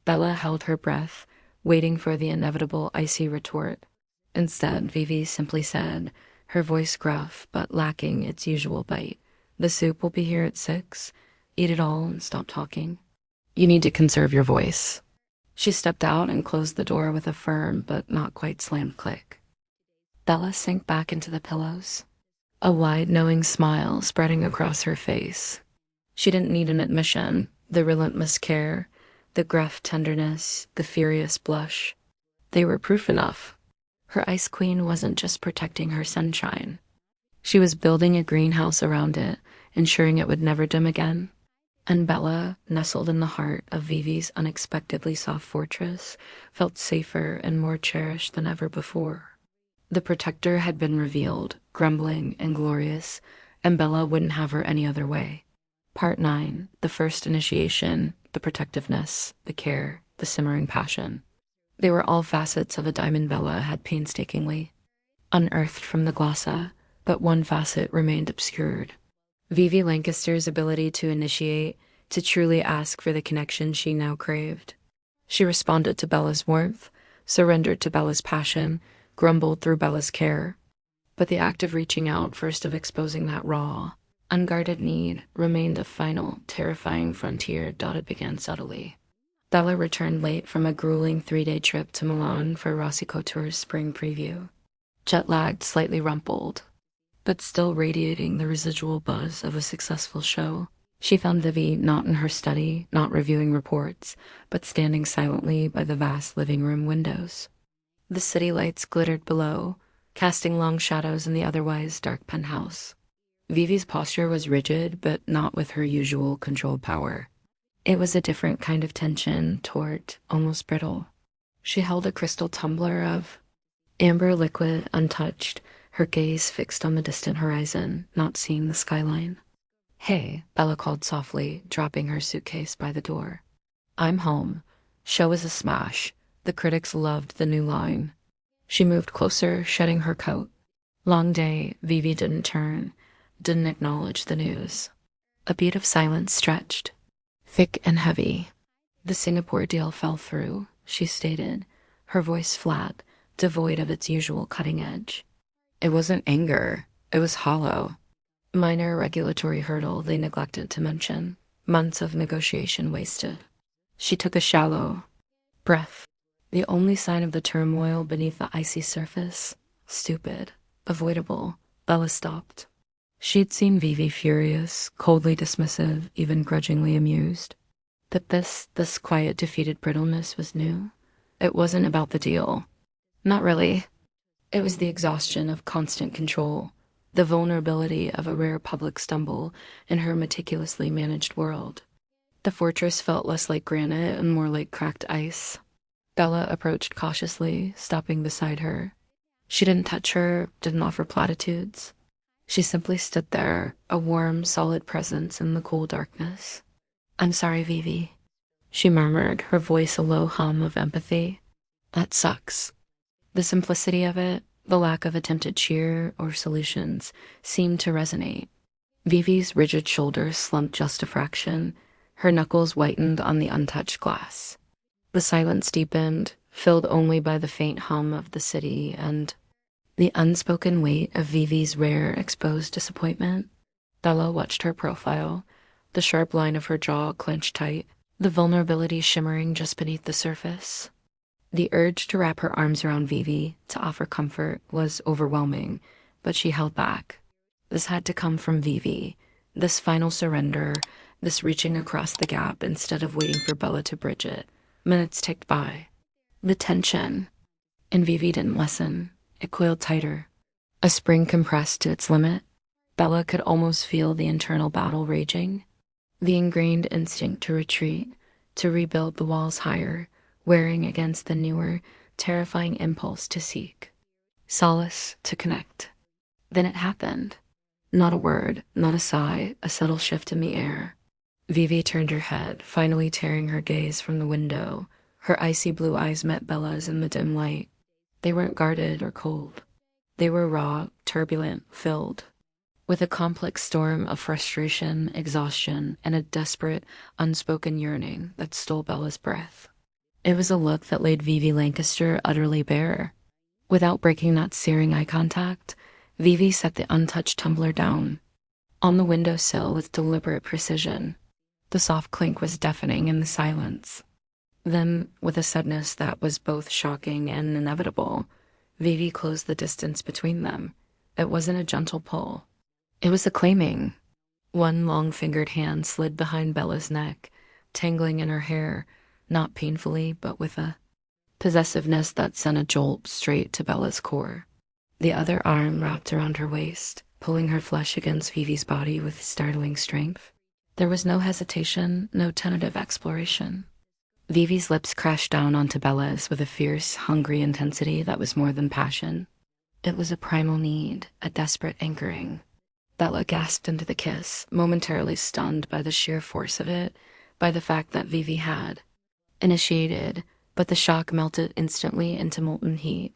Bella held her breath, waiting for the inevitable icy retort. Instead, Vivy simply said, her voice gruff but lacking its usual bite, "The soup will be here at 6. Eat it all and stop talking. You need to conserve your voice." She stepped out and closed the door with a firm but not quite slammed click. Bella sank back into the pillows, a wide, knowing smile spreading across her face. She didn't need an admission. The relentless care, the gruff tenderness, the furious blush. They were proof enough. Her ice queen wasn't just protecting her sunshine. She was building a greenhouse around it, ensuring it would never dim again. And Bella, nestled in the heart of Vivy's unexpectedly soft fortress, felt safer and more cherished than ever before. The protector had been revealed, grumbling and glorious, and Bella wouldn't have her any other way. Part 9, the first initiation, the protectiveness, the care, the simmering passion. They were all facets of a diamond Bella had painstakingly unearthed from the glossa, but one facet remained obscured. Vivy Lancaster's ability to initiate, to truly ask for the connection she now craved. She responded to Bella's warmth, surrendered to Bella's passion, grumbled through Bella's care. But the act of reaching out, first of exposing that raw, unguarded need, remained a final, terrifying frontier dotted began subtly. Bella returned late from a grueling 3-day trip to Milan for Rossi Couture's spring preview. Jet-lagged, slightly rumpled, but still radiating the residual buzz of a successful show. She found Vivy not in her study, not reviewing reports, but standing silently by the vast living room windows. The city lights glittered below, casting long shadows in the otherwise dark penthouse. Vivy's posture was rigid, but not with her usual controlled power. It was a different kind of tension, taut, almost brittle. She held a crystal tumbler of amber liquid, untouched, her gaze fixed on the distant horizon, not seeing the skyline. Hey, Bella called softly, dropping her suitcase by the door. I'm home. Show is a smash. The critics loved the new line. She moved closer, shedding her coat. Long day, Vivy didn't turn, didn't acknowledge the news. A beat of silence stretched, thick and heavy. The Singapore deal fell through, she stated, her voice flat, devoid of its usual cutting edge. It wasn't anger, it was hollow. Minor regulatory hurdle they neglected to mention. Months of negotiation wasted. She took a shallow breath. The only sign of the turmoil beneath the icy surface. Stupid. Avoidable. Bella stopped. She'd seen Vivy furious, coldly dismissive, even grudgingly amused. But this quiet, defeated brittleness was new. It wasn't about the deal. Not really. It was the exhaustion of constant control, the vulnerability of a rare public stumble in her meticulously managed world. The fortress felt less like granite and more like cracked ice. Bella approached cautiously, stopping beside her. She didn't touch her, didn't offer platitudes. She simply stood there, a warm, solid presence in the cool darkness. "I'm sorry, Vivy," she murmured, her voice a low hum of empathy. "That sucks." The simplicity of it, the lack of attempted cheer or solutions, seemed to resonate. Vivy's rigid shoulders slumped just a fraction, her knuckles whitened on the untouched glass. The silence deepened, filled only by the faint hum of the city and the unspoken weight of Vivy's rare exposed disappointment. Bella watched her profile, the sharp line of her jaw clenched tight, the vulnerability shimmering just beneath the surface. The urge to wrap her arms around Vivy, to offer comfort, was overwhelming, but she held back. This had to come from Vivy, this final surrender, this reaching across the gap instead of waiting for Bella to bridge it. Minutes ticked by. The tension. And Vivy didn't lessen. It coiled tighter. A spring compressed to its limit. Bella could almost feel the internal battle raging. The ingrained instinct to retreat, to rebuild the walls higher, wearing against the newer, terrifying impulse to seek. Solace, to connect. Then it happened. Not a word, not a sigh, a subtle shift in the air. Vivy turned her head, finally tearing her gaze from the window. Her icy blue eyes met Bella's in the dim light. They weren't guarded or cold. They were raw, turbulent, filled with a complex storm of frustration, exhaustion, and a desperate, unspoken yearning that stole Bella's breath. It was a look that laid Vivy Lancaster utterly bare. Without breaking that searing eye contact, Vivy set the untouched tumbler down, on the windowsill with deliberate precision. The soft clink was deafening in the silence. Then, with a suddenness that was both shocking and inevitable, Vivy closed the distance between them. It wasn't a gentle pull. It was a claiming. One long-fingered hand slid behind Bella's neck, tangling in her hair, not painfully, but with a possessiveness that sent a jolt straight to Bella's core. The other arm wrapped around her waist, pulling her flesh against Vivy's body with startling strength. There was no hesitation, no tentative exploration. Vivy's lips crashed down onto Bella's with a fierce, hungry intensity that was more than passion. It was a primal need, a desperate anchoring. Bella gasped into the kiss, momentarily stunned by the sheer force of it, by the fact that Vivy had initiated, but the shock melted instantly into molten heat.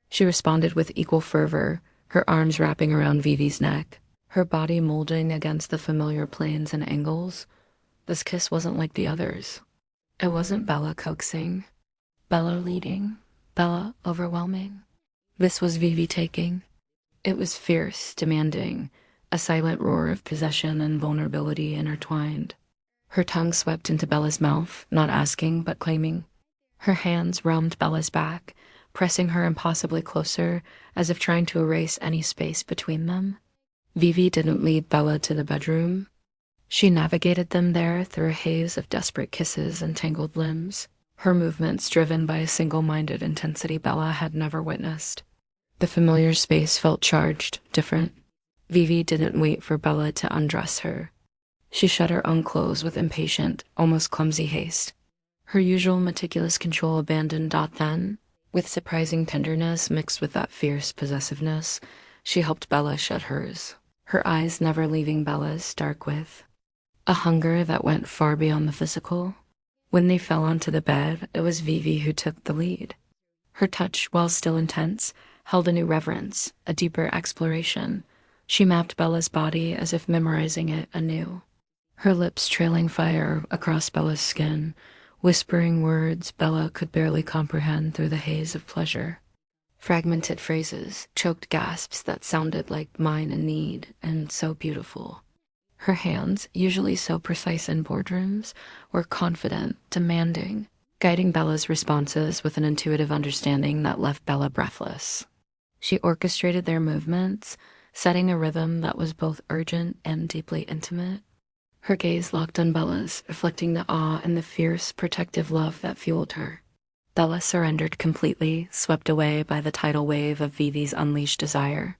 She responded with equal fervor, her arms wrapping around Vivy's neck, her body molding against the familiar planes and angles. This kiss wasn't like the others. It wasn't Bella coaxing, Bella leading, Bella overwhelming. This was Vivy taking. It was fierce, demanding, a silent roar of possession and vulnerability intertwined. Her tongue swept into Bella's mouth, not asking, but claiming. Her hands roamed Bella's back, pressing her impossibly closer, as if trying to erase any space between them. Vivy didn't lead Bella to the bedroom. She navigated them there through a haze of desperate kisses and tangled limbs, her movements driven by a single-minded intensity Bella had never witnessed. The familiar space felt charged, different. Vivy didn't wait for Bella to undress her. She shut her own clothes with impatient, almost clumsy haste. Her usual meticulous control abandoned. Then, with surprising tenderness mixed with that fierce possessiveness, she helped Bella shut hers, her eyes never leaving Bella's, dark with a hunger that went far beyond the physical. When they fell onto the bed, it was Vivy who took the lead. Her touch, while still intense, held a new reverence, a deeper exploration. She mapped Bella's body as if memorizing it anew. Her lips trailing fire across Bella's skin, whispering words Bella could barely comprehend through the haze of pleasure. Fragmented phrases, choked gasps that sounded like mine in need, and so beautiful. Her hands, usually so precise in boardrooms, were confident, demanding, guiding Bella's responses with an intuitive understanding that left Bella breathless. She orchestrated their movements, setting a rhythm that was both urgent and deeply intimate. Her gaze locked on Bella's, reflecting the awe and the fierce, protective love that fueled her. Bella surrendered completely, swept away by the tidal wave of Vivi's unleashed desire.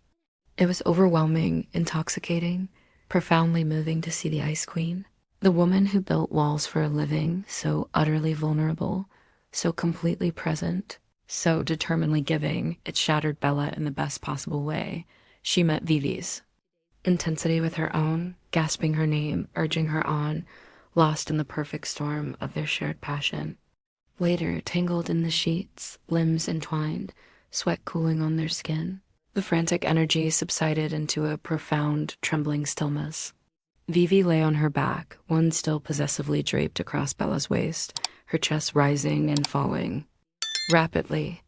It was overwhelming, intoxicating, profoundly moving to see the Ice Queen, the woman who built walls for a living, so utterly vulnerable, so completely present, so determinedly giving, it shattered Bella in the best possible way. She met Vivi's intensity with her own, gasping her name, urging her on, lost in the perfect storm of their shared passion. Later, tangled in the sheets, limbs entwined, sweat cooling on their skin, the frantic energy subsided into a profound, trembling stillness. Vivy lay on her back, one still possessively draped across Bella's waist, her chest rising and falling. Rapidly,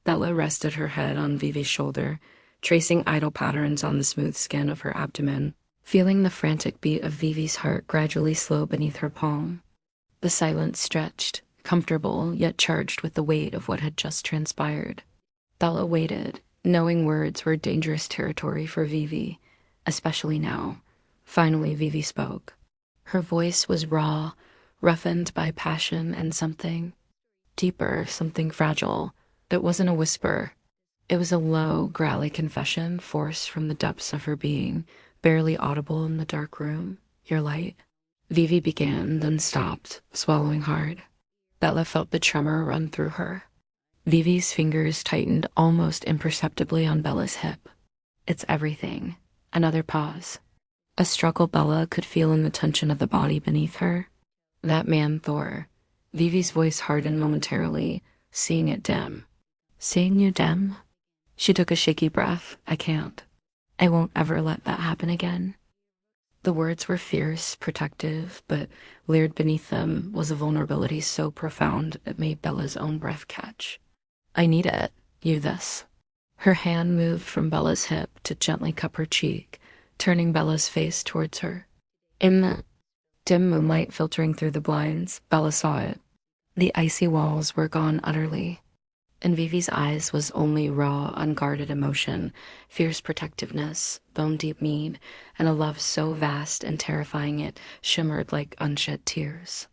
Bella rested her head on Vivy's shoulder, tracing idle patterns on the smooth skin of her abdomen, feeling the frantic beat of Vivy's heart gradually slow beneath her palm. The silence stretched, comfortable yet charged with the weight of what had just transpired. Bella waited, knowing words were dangerous territory for Vivy, especially now. Finally, Vivy spoke. Her voice was raw, roughened by passion and something deeper, something fragile. It wasn't a whisper. It was a low, growly confession forced from the depths of her being, barely audible in the dark room. "Your light." Vivy began, then stopped, swallowing hard. Bella felt the tremor run through her. Vivy's fingers tightened almost imperceptibly on Bella's hip. "It's everything." Another pause. A struggle Bella could feel in the tension of the body beneath her. "That man, Thor." Vivy's voice hardened momentarily, seeing it dim. "Seeing you dim?" She took a shaky breath. "I can't. I won't ever let that happen again." The words were fierce, protective, but layered beneath them was a vulnerability so profound it made Bella's own breath catch. "I need it. You this." Her hand moved from Bella's hip to gently cup her cheek, turning Bella's face towards her. In the dim moonlight filtering through the blinds, Bella saw it. The icy walls were gone utterly. In Vivy's eyes was only raw, unguarded emotion, fierce protectiveness, bone-deep need, and a love so vast and terrifying it shimmered like unshed tears.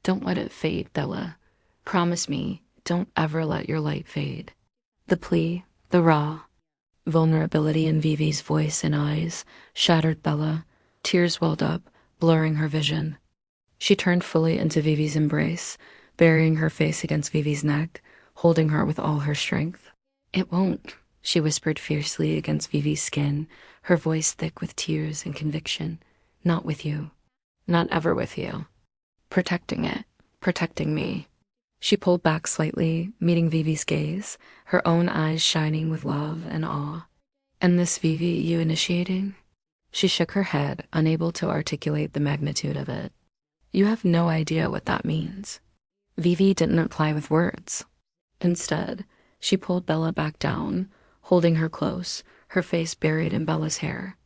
"Don't let it fade, Bella. Promise me, don't ever let your light fade." The plea, the raw vulnerability in Vivy's voice and eyes, shattered Bella. Tears welled up, blurring her vision. She turned fully into Vivy's embrace, burying her face against Vivy's neck, holding her with all her strength. "It won't," she whispered fiercely against Vivy's skin, her voice thick with tears and conviction. "Not with you. Not ever with you. Protecting it. Protecting me." She pulled back slightly, meeting Vivy's gaze, her own eyes shining with love and awe. "And this Vivy you initiating?" She shook her head, unable to articulate the magnitude of it. "You have no idea what that means." Vivy didn't reply with words. Instead, she pulled Bella back down, holding her close, her face buried in Bella's hair.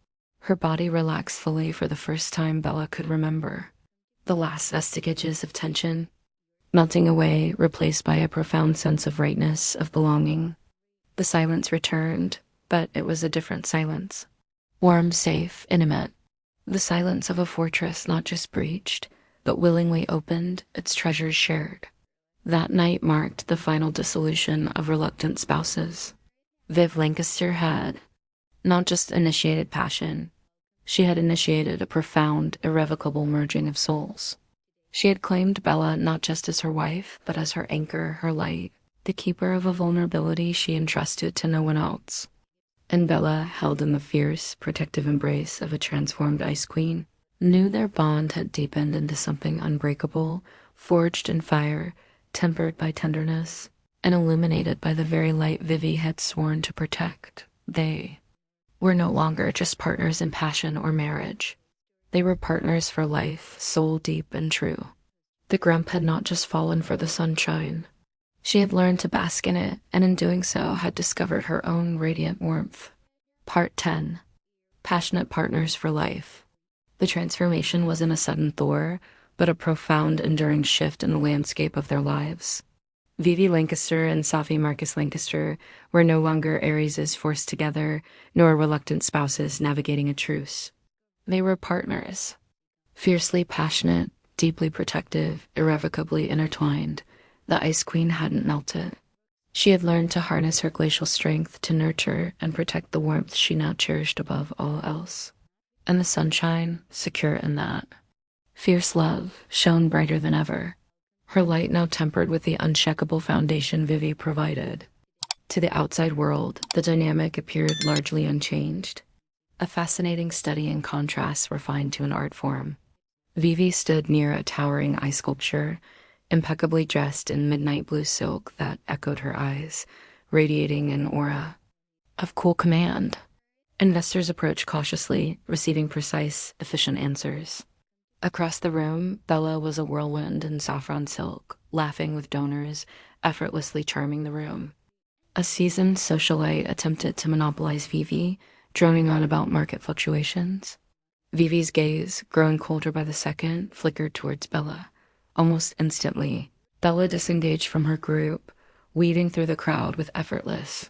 Her body relaxed fully for the first time Bella could remember. The last vestiges of tension melting away, replaced by a profound sense of rightness, of belonging. The silence returned, but it was a different silence. Warm, safe, intimate. The silence of a fortress not just breached, but willingly opened, its treasures shared. That night marked the final dissolution of reluctant spouses. Viv Lancaster had not just initiated passion, she had initiated a profound, irrevocable merging of souls. She had claimed Bella not just as her wife, but as her anchor, her light, the keeper of a vulnerability she entrusted to no one else. And Bella, held in the fierce, protective embrace of a transformed Ice Queen, knew their bond had deepened into something unbreakable, forged in fire, tempered by tenderness, and illuminated by the very light Vivy had sworn to protect. They were no longer just partners in passion or marriage. They were partners for life, soul deep and true. The grump had not just fallen for the sunshine. She had learned to bask in it, and in doing so had discovered her own radiant warmth. Part 10. Passionate partners for life. The transformation wasn't a sudden thaw, but a profound, enduring shift in the landscape of their lives. Vivy Lancaster and Sophie Marcus Lancaster were no longer heiresses forced together, nor reluctant spouses navigating a truce. They were partners, fiercely passionate, deeply protective, irrevocably intertwined, The Ice Queen hadn't melted. She had learned to harness her glacial strength to nurture and protect the warmth she now cherished above all else. And the sunshine, secure in that. Fierce love shone brighter than ever, her light now tempered with the unshakable foundation Vivy provided. To the outside world, the dynamic appeared largely unchanged. A fascinating study in contrasts refined to an art form. Vivy stood near a towering ice sculpture, impeccably dressed in midnight blue silk that echoed her eyes, radiating an aura of cool command. Investors approached cautiously, receiving precise, efficient answers. Across the room, Bella was a whirlwind in saffron silk, laughing with donors, effortlessly charming the room. A seasoned socialite attempted to monopolize Vivy, droning on about market fluctuations. Vivy's gaze, growing colder by the second, flickered towards Bella. Almost instantly, Bella disengaged from her group, weaving through the crowd with effortless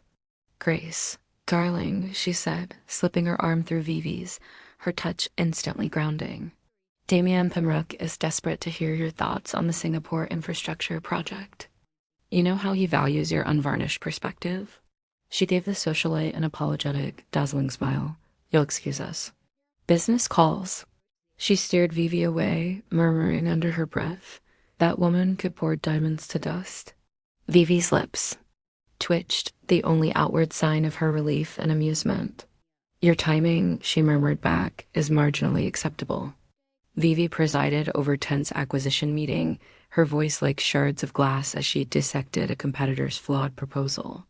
grace. "Darling," she said, slipping her arm through Vivy's, her touch instantly grounding. "Damien Pembroke is desperate to hear your thoughts on the Singapore infrastructure project. You know how he values your unvarnished perspective?" She gave the socialite an apologetic, dazzling smile. "You'll excuse us. Business calls." She steered Vivy away, murmuring under her breath, "That woman could pour diamonds to dust." Vivy's lips twitched, the only outward sign of her relief and amusement. "Your timing," she murmured back, "is marginally acceptable." Vivy presided over tense acquisition meeting, her voice like shards of glass as she dissected a competitor's flawed proposal.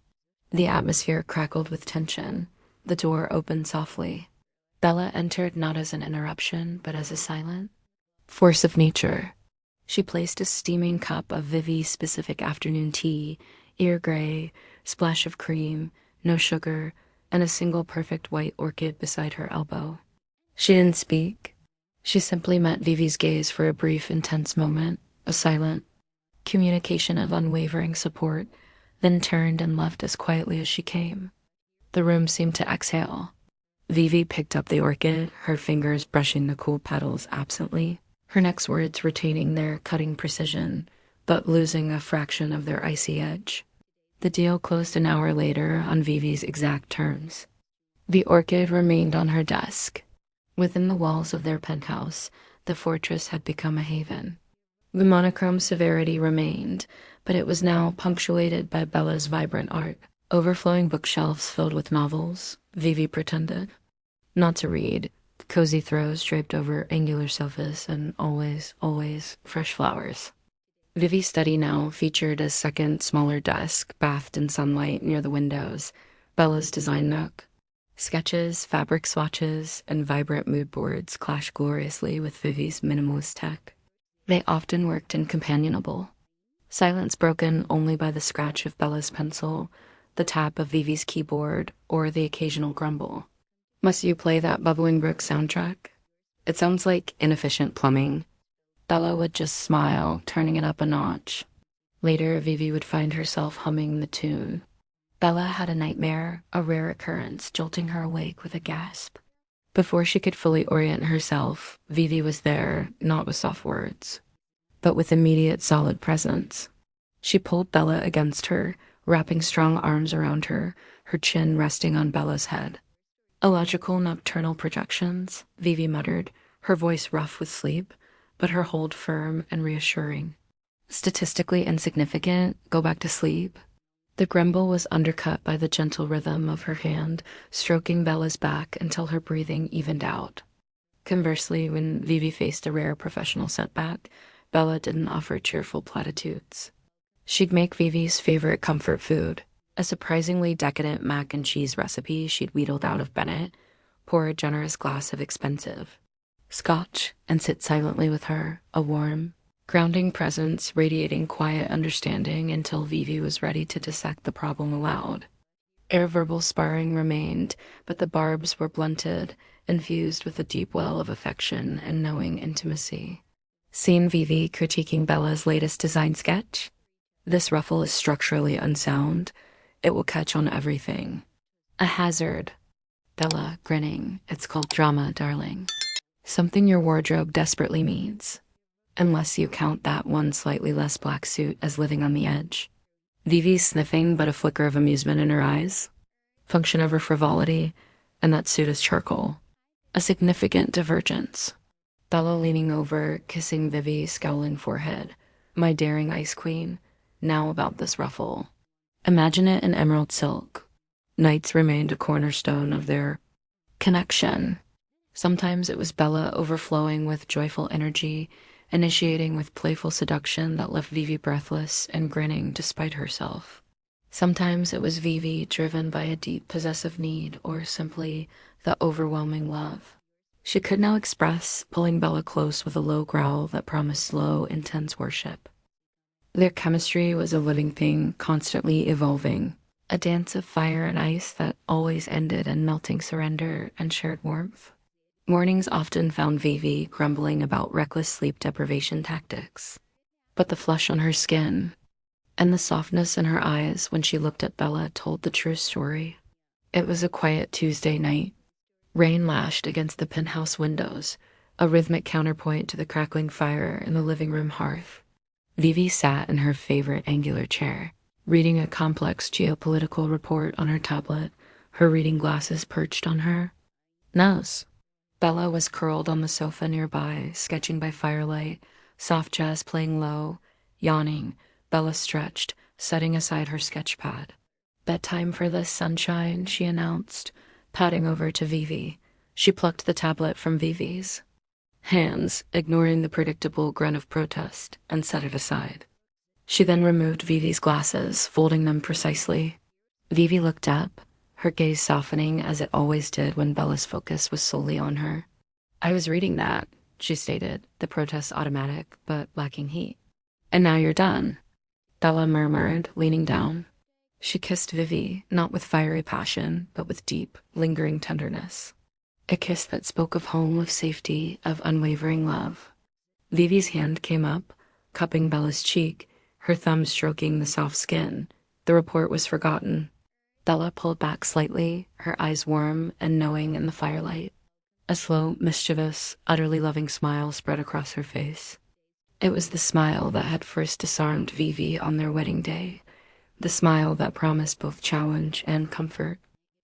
The atmosphere crackled with tension. The door opened softly. Bella entered not as an interruption, but as a silent force of nature. She placed a steaming cup of Vivy's specific afternoon tea, ear gray, splash of cream, no sugar, and a single perfect white orchid beside her elbow. She didn't speak. She simply met Vivy's gaze for a brief, intense moment, a silent communication of unwavering support, then turned and left as quietly as she came. The room seemed to exhale. Vivy picked up the orchid, her fingers brushing the cool petals absently, her next words retaining their cutting precision, but losing a fraction of their icy edge. The deal closed an hour later on Vivy's exact terms. The orchid remained on her desk. Within the walls of their penthouse, the fortress had become a haven. The monochrome severity remained, but it was now punctuated by Bella's vibrant art. Overflowing bookshelves filled with novels, Vivy pretended not to read, cozy throws draped over angular sofas, and always fresh flowers. Vivy's study now featured a second, smaller desk, bathed in sunlight near the windows, Bella's design nook. Sketches, fabric swatches, and vibrant mood boards clashed gloriously with Vivy's minimalist tech. They often worked in companionable. Silence broken only by the scratch of Bella's pencil, the tap of Vivy's keyboard, or the occasional grumble. "Must you play that Bubbling Brook soundtrack? It sounds like inefficient plumbing." Bella would just smile, turning it up a notch. Later, Vivy would find herself humming the tune. Bella had a nightmare, a rare occurrence, jolting her awake with a gasp. Before she could fully orient herself, Vivy was there, not with soft words, but with immediate solid presence. She pulled Bella against her, wrapping strong arms around her, her chin resting on Bella's head. "Illogical nocturnal projections," Vivy muttered, her voice rough with sleep, but her hold firm and reassuring. "Statistically insignificant, go back to sleep." The grumble was undercut by the gentle rhythm of her hand, stroking Bella's back until her breathing evened out. Conversely, when Vivy faced a rare professional setback, Bella didn't offer cheerful platitudes. She'd make Vivy's favorite comfort food, a surprisingly decadent mac and cheese recipe she'd wheedled out of Bennett, pour a generous glass of expensive scotch, and sit silently with her, a warm, grounding presence radiating quiet understanding until Vivy was ready to dissect the problem aloud. Air verbal sparring remained, but the barbs were blunted, infused with a deep well of affection and knowing intimacy. "Seen Vivy critiquing Bella's latest design sketch? This ruffle is structurally unsound. It will catch on everything. A hazard." Bella, grinning. "It's called drama, darling. Something your wardrobe desperately needs." unless you count that one slightly less black suit as living on the edge. Vivy sniffing, but a flicker of amusement in her eyes. Function over frivolity, and that suit is charcoal. A significant divergence. Bella leaning over, kissing Vivy's scowling forehead. My daring ice queen, now about this ruffle. Imagine it in emerald silk. Nights remained a cornerstone of their connection. Sometimes it was Bella overflowing with joyful energy, initiating with playful seduction that left Vivy breathless and grinning despite herself. Sometimes it was Vivy driven by a deep possessive need or simply the overwhelming love she could now express, pulling Bella close with a low growl that promised slow, intense worship. Their chemistry was a living thing, constantly evolving, a dance of fire and ice that always ended in melting surrender and shared warmth. Mornings often found Vivy grumbling about reckless sleep deprivation tactics, but the flush on her skin and the softness in her eyes when she looked at Bella told the true story. It was a quiet Tuesday night. Rain lashed against the penthouse windows, a rhythmic counterpoint to the crackling fire in the living room hearth. Vivy sat in her favorite angular chair, reading a complex geopolitical report on her tablet, her reading glasses perched on her nose. Bella was curled on the sofa nearby, sketching by firelight, soft jazz playing low. Yawning, Bella stretched, setting aside her sketch pad. Bedtime for this sunshine, she announced, patting over to Vivy. She plucked the tablet from Vivy's hands, ignoring the predictable grunt of protest, and set it aside. She then removed Vivy's glasses, folding them precisely. Vivy looked up, her gaze softening as it always did when Bella's focus was solely on her. I was reading that, she stated, the protest automatic, but lacking heat. And now you're done, Bella murmured, leaning down. She kissed Vivy, not with fiery passion, but with deep, lingering tenderness. A kiss that spoke of home, of safety, of unwavering love. Vivy's hand came up, cupping Bella's cheek, her thumb stroking the soft skin. The report was forgotten. Bella pulled back slightly, her eyes warm and knowing in the firelight. A slow, mischievous, utterly loving smile spread across her face. It was the smile that had first disarmed Vivy on their wedding day. The smile that promised both challenge and comfort.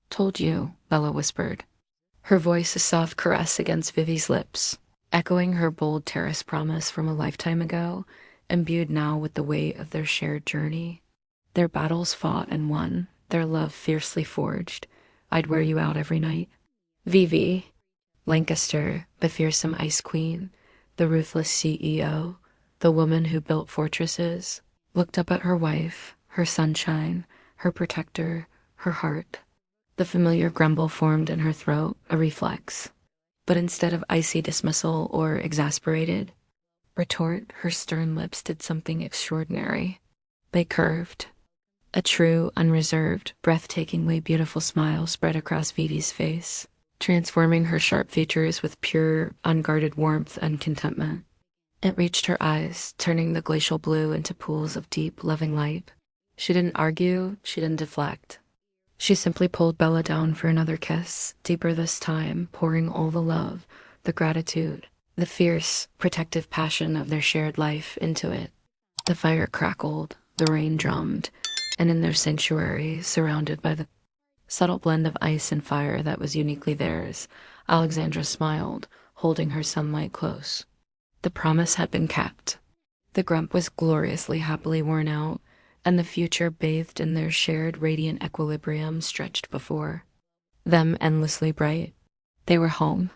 Told you, Bella whispered. Her voice a soft caress against Vivy's lips, echoing her bold terrace promise from a lifetime ago, imbued now with the weight of their shared journey. Their battles fought and won, their love fiercely forged. I'd wear you out every night. Vivy, Lancaster, the fearsome ice queen, the ruthless CEO, the woman who built fortresses, looked up at her wife, her sunshine, her protector, her heart. The familiar grumble formed in her throat, a reflex. But instead of icy dismissal or exasperated retort, her stern lips did something extraordinary. They curved. A true, unreserved, breathtakingly beautiful smile spread across Vivy's face, transforming her sharp features with pure, unguarded warmth and contentment. It reached her eyes, turning the glacial blue into pools of deep, loving light. She didn't argue, she didn't deflect. She simply pulled Bella down for another kiss, deeper this time, pouring all the love, the gratitude, the fierce, protective passion of their shared life into it. The fire crackled, the rain drummed, and in their sanctuary, surrounded by the subtle blend of ice and fire that was uniquely theirs, Alexandra smiled, holding her sunlight close. The promise had been kept. The grump was gloriously happily worn out, and the future bathed in their shared radiant equilibrium stretched before them endlessly bright. They were home.